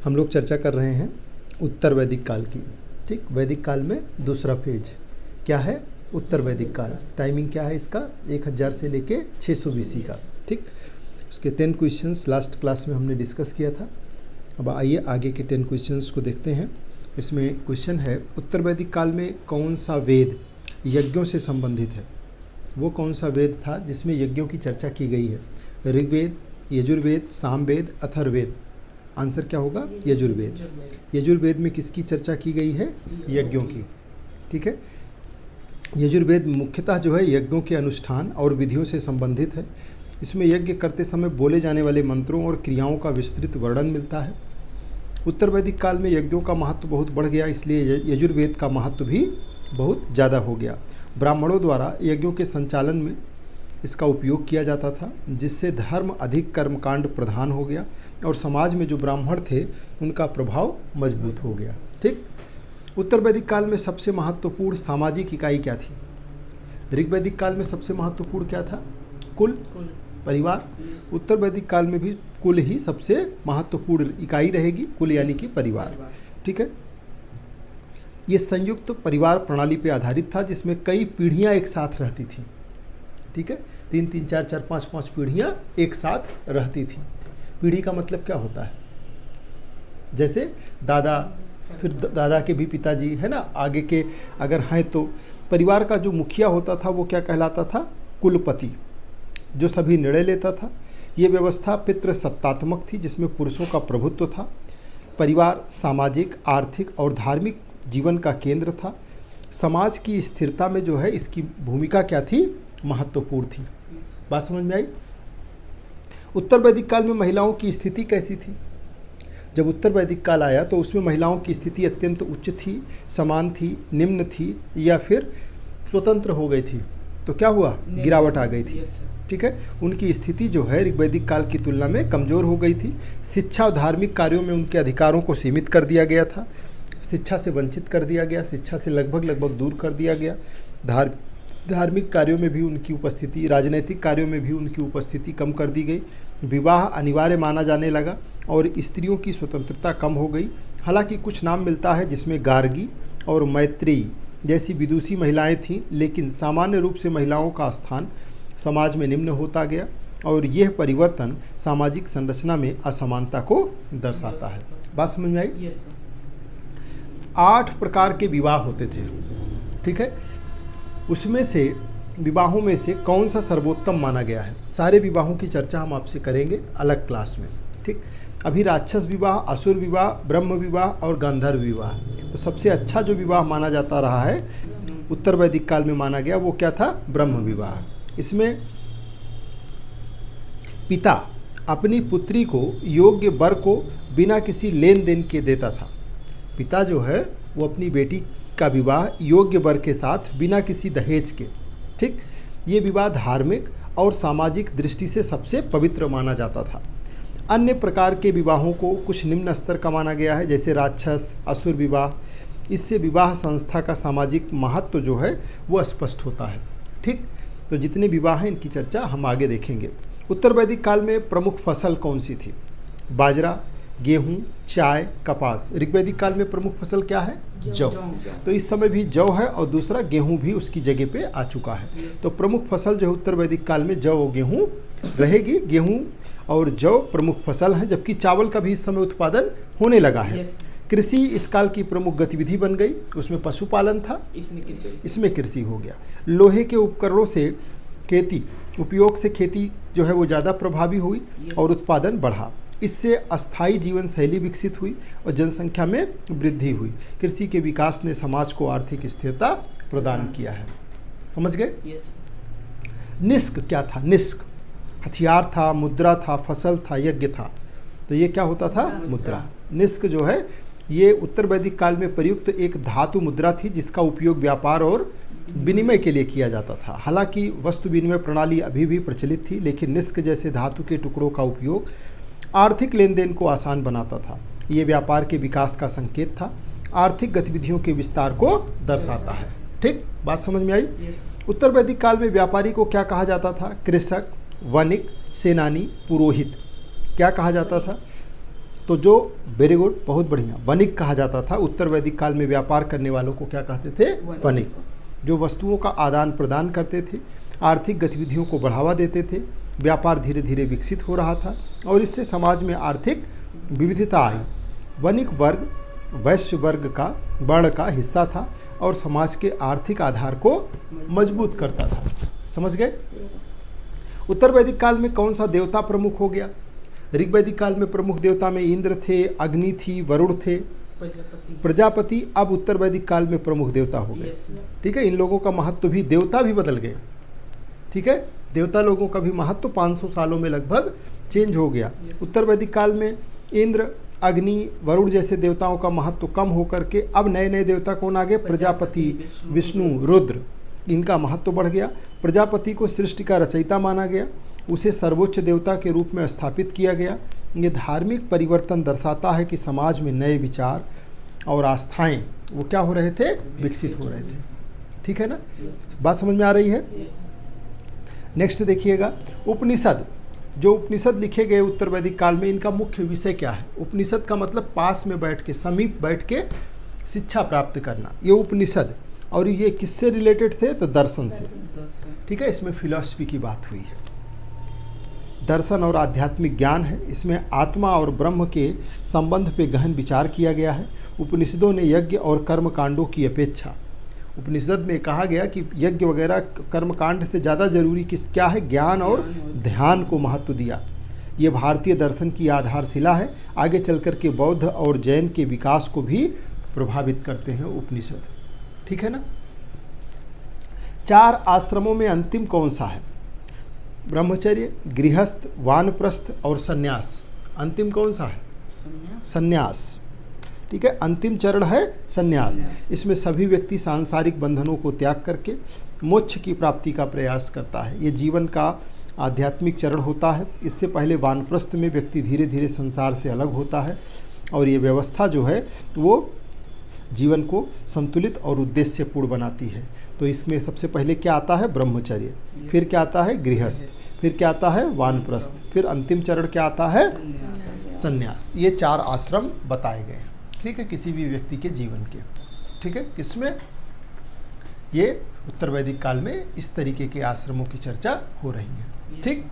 हम लोग चर्चा कर रहे हैं उत्तर वैदिक काल की। ठीक, वैदिक काल में दूसरा फेज क्या है? उत्तर वैदिक काल। टाइमिंग क्या है इसका? 1000 से लेके 600 BC का। ठीक, उसके 10 क्वेश्चंस लास्ट क्लास में हमने डिस्कस किया था। अब आइए आगे के 10 क्वेश्चंस को देखते हैं। इसमें क्वेश्चन है, उत्तर वैदिक काल में कौन सा वेद यज्ञों से संबंधित है? वो कौन सा वेद था जिसमें यज्ञों की चर्चा की गई है? ऋग्वेद, यजुर्वेद, सामवेद, अथर्ववेद। आंसर क्या होगा? यजुर्वेद। यजुर्वेद में किसकी चर्चा की गई है? यज्ञों की। ठीक है, यजुर्वेद मुख्यतः जो है यज्ञों के अनुष्ठान और विधियों से संबंधित है। इसमें यज्ञ करते समय बोले जाने वाले मंत्रों और क्रियाओं का विस्तृत वर्णन मिलता है। उत्तर वैदिक काल में यज्ञों का महत्व बहुत बढ़ गया, इसलिए यजुर्वेद का महत्व भी बहुत ज़्यादा हो गया। ब्राह्मणों द्वारा यज्ञों के संचालन में इसका उपयोग किया जाता था, जिससे धर्म अधिक कर्मकांड प्रधान हो गया और समाज में जो ब्राह्मण थे उनका प्रभाव मजबूत हो गया। ठीक, उत्तर वैदिक काल में सबसे महत्वपूर्ण सामाजिक इकाई क्या थी? ऋग्वैदिक काल में सबसे महत्वपूर्ण क्या था? कुल, परिवार। उत्तर वैदिक काल में भी कुल ही सबसे महत्वपूर्ण इकाई रहेगी, कुल यानी कि परिवार। ठीक है, ये संयुक्त परिवार प्रणाली पर आधारित था, जिसमें कई पीढ़ियां एक साथ रहती थी। ठीक है, 3-3, 4-4, 5-5 पीढ़ियां एक साथ रहती थी। पीढ़ी का मतलब क्या होता है? जैसे दादा, फिर दादा के भी पिताजी, है ना, आगे के अगर हैं तो परिवार का जो मुखिया होता था वो क्या कहलाता था? कुलपति, जो सभी निर्णय लेता था। ये व्यवस्था पितृसत्तात्मक थी, जिसमें पुरुषों का प्रभुत्व था। परिवार सामाजिक, आर्थिक और धार्मिक जीवन का केंद्र था। समाज की स्थिरता में जो है इसकी भूमिका क्या थी? महत्वपूर्ण थी। बात समझ में आई? उत्तर वैदिक काल में महिलाओं की स्थिति कैसी थी? जब उत्तर वैदिक काल आया तो उसमें महिलाओं की स्थिति अत्यंत उच्च थी, समान थी, निम्न थी, या फिर स्वतंत्र हो गई थी? तो क्या हुआ? गिरावट आ गई थी। ठीक है, उनकी स्थिति जो है ऋग्वैदिक काल की तुलना में कमज़ोर हो गई थी। शिक्षा और धार्मिक कार्यों में उनके अधिकारों को सीमित कर दिया गया था। शिक्षा से वंचित कर दिया गया, शिक्षा से लगभग दूर कर दिया गया। धार्मिक कार्यों में भी उनकी उपस्थिति, राजनीतिक कार्यों में भी उनकी उपस्थिति कम कर दी गई। विवाह अनिवार्य माना जाने लगा और स्त्रियों की स्वतंत्रता कम हो गई। हालांकि कुछ नाम मिलता है जिसमें गार्गी और मैत्रेयी जैसी विदुषी महिलाएं थीं, लेकिन सामान्य रूप से महिलाओं का स्थान समाज में निम्न होता गया और यह परिवर्तन सामाजिक संरचना में असमानता को दर्शाता है। बात समझ में आई? 8 प्रकार के विवाह होते थे। ठीक है, उसमें से विवाहों में से कौन सा सर्वोत्तम माना गया है? सारे विवाहों की चर्चा हम आपसे करेंगे अलग क्लास में। ठीक, अभी राक्षस विवाह, असुर विवाह, ब्रह्म विवाह और गांधर्व विवाह। तो सबसे अच्छा जो विवाह माना जाता रहा है उत्तर वैदिक काल में माना गया, वो क्या था? ब्रह्म विवाह। इसमें पिता अपनी पुत्री को योग्य वर को बिना किसी लेन देन के देता था। पिता जो है वो अपनी बेटी का विवाह योग्य वर के साथ बिना किसी दहेज के। ठीक, ये विवाह धार्मिक और सामाजिक दृष्टि से सबसे पवित्र माना जाता था। अन्य प्रकार के विवाहों को कुछ निम्न स्तर का माना गया है, जैसे राक्षस, असुर विवाह। इससे विवाह संस्था का सामाजिक महत्व जो है वो स्पष्ट होता है। ठीक, तो जितने विवाह हैं इनकी चर्चा हम आगे देखेंगे। उत्तर वैदिक काल में प्रमुख फसल कौन सी थी? बाजरा, गेहूं, चाय, कपास। ऋग्वैदिक काल में प्रमुख फसल क्या है? जौ। तो इस समय भी जौ है और दूसरा गेहूं भी उसकी जगह पे आ चुका है। तो प्रमुख फसल जो है उत्तर वैदिक काल में जौ और गेहूं रहेगी। गेहूं और जौ प्रमुख फसल हैं, जबकि चावल का भी इस समय उत्पादन होने लगा है। कृषि इस काल की प्रमुख गतिविधि बन गई। उसमें पशुपालन था, इसमें कृषि हो गया। लोहे के उपकरणों से उपयोग से खेती जो है वो ज़्यादा प्रभावी हुई और उत्पादन बढ़ा। इससे अस्थायी जीवन शैली विकसित हुई और जनसंख्या में वृद्धि हुई। कृषि के विकास ने समाज को आर्थिक स्थिरता प्रदान किया है। समझ गए? निष्क क्या था? निष्क हथियार था, मुद्रा था, फसल था, यज्ञ था। तो ये क्या होता था? मुद्रा। निष्क जो है ये उत्तर वैदिक काल में प्रयुक्त एक धातु मुद्रा थी, जिसका उपयोग व्यापार और विनिमय के लिए किया जाता था। हालांकि वस्तु विनिमय प्रणाली अभी भी प्रचलित थी, लेकिन निष्क जैसे धातु के टुकड़ों का उपयोग आर्थिक लेन देन को आसान बनाता था। ये व्यापार के विकास का संकेत था, आर्थिक गतिविधियों के विस्तार को दर्शाता है। ठीक, बात समझ में आई? उत्तर वैदिक काल में व्यापारी को क्या कहा जाता था? कृषक, वणिक, सेनानी, पुरोहित। क्या कहा जाता था? तो जो वेरी गुड, बहुत बढ़िया, वणिक कहा जाता था। उत्तर वैदिक काल में व्यापार करने वालों को क्या कहते थे? वणिक। जो वस्तुओं का आदान प्रदान करते थे, आर्थिक गतिविधियों को बढ़ावा देते थे। व्यापार धीरे धीरे विकसित हो रहा था और इससे समाज में आर्थिक विविधता आई। वणिक वर्ग वैश्य वर्ग का वर्ण का हिस्सा था और समाज के आर्थिक आधार को मजबूत करता था। समझ गए? उत्तर वैदिक काल में कौन सा देवता प्रमुख हो गया? ऋग्वैदिक काल में प्रमुख देवता में इंद्र थे, अग्नि थी, वरुण थे, प्रजापति अब उत्तर वैदिक काल में प्रमुख देवता हो गए। ठीक है, इन लोगों का महत्व भी, देवता भी बदल गए। ठीक है, देवता लोगों का भी महत्व 500 सालों में लगभग चेंज हो गया। उत्तर वैदिक काल में इंद्र, अग्नि, वरुण जैसे देवताओं का महत्व कम होकर के अब नए नए देवता कौन आ गए? प्रजापति, विष्णु, रुद्र, इनका महत्व बढ़ गया। प्रजापति को सृष्टि का रचयिता माना गया, उसे सर्वोच्च देवता के रूप में स्थापित किया गया। ये धार्मिक परिवर्तन दर्शाता है कि समाज में नए विचार और आस्थाएं वो क्या हो रहे थे? विकसित हो रहे थे। ठीक है ना, बात समझ में आ रही है? नेक्स्ट देखिएगा, उपनिषद। जो उपनिषद लिखे गए उत्तर वैदिक काल में, इनका मुख्य विषय क्या है? उपनिषद का मतलब पास में बैठ के, समीप बैठ के शिक्षा प्राप्त करना, ये उपनिषद। और ये किससे रिलेटेड थे? तो दर्शन से। ठीक है, इसमें फिलॉसफी की बात हुई है, दर्शन और आध्यात्मिक ज्ञान है। इसमें आत्मा और ब्रह्म के संबंध पे गहन विचार किया गया है। उपनिषदों ने यज्ञ और कर्म कांडों की अपेक्षा, उपनिषद में कहा गया कि यज्ञ वगैरह कर्मकांड से ज़्यादा जरूरी क्या है? ज्ञान और ध्यान को महत्व दिया। ये भारतीय दर्शन की आधारशिला है। आगे चलकर के बौद्ध और जैन के विकास को भी प्रभावित करते हैं उपनिषद। ठीक है ना। 4 आश्रमों में अंतिम कौन सा है? ब्रह्मचर्य, गृहस्थ, वानप्रस्थ और सन्यास। अंतिम कौन सा है? सन्यास। ठीक है, अंतिम चरण है सन्यास। इसमें सभी व्यक्ति सांसारिक बंधनों को त्याग करके मोक्ष की प्राप्ति का प्रयास करता है। ये जीवन का आध्यात्मिक चरण होता है। इससे पहले वानप्रस्थ में व्यक्ति धीरे धीरे संसार से अलग होता है और ये व्यवस्था जो है वो जीवन को संतुलित और उद्देश्यपूर्ण बनाती है। तो इसमें सबसे पहले क्या आता है? ब्रह्मचर्य, फिर क्या आता है? गृहस्थ, फिर क्या आता है? वानप्रस्थ, फिर अंतिम चरण क्या आता है? सन्यास। ये 4 आश्रम बताए गए हैं। ठीक है, किसी भी व्यक्ति के जीवन के। ठीक है, किसमें? ये उत्तर वैदिक काल में इस तरीके के आश्रमों की चर्चा हो रही है। ठीक।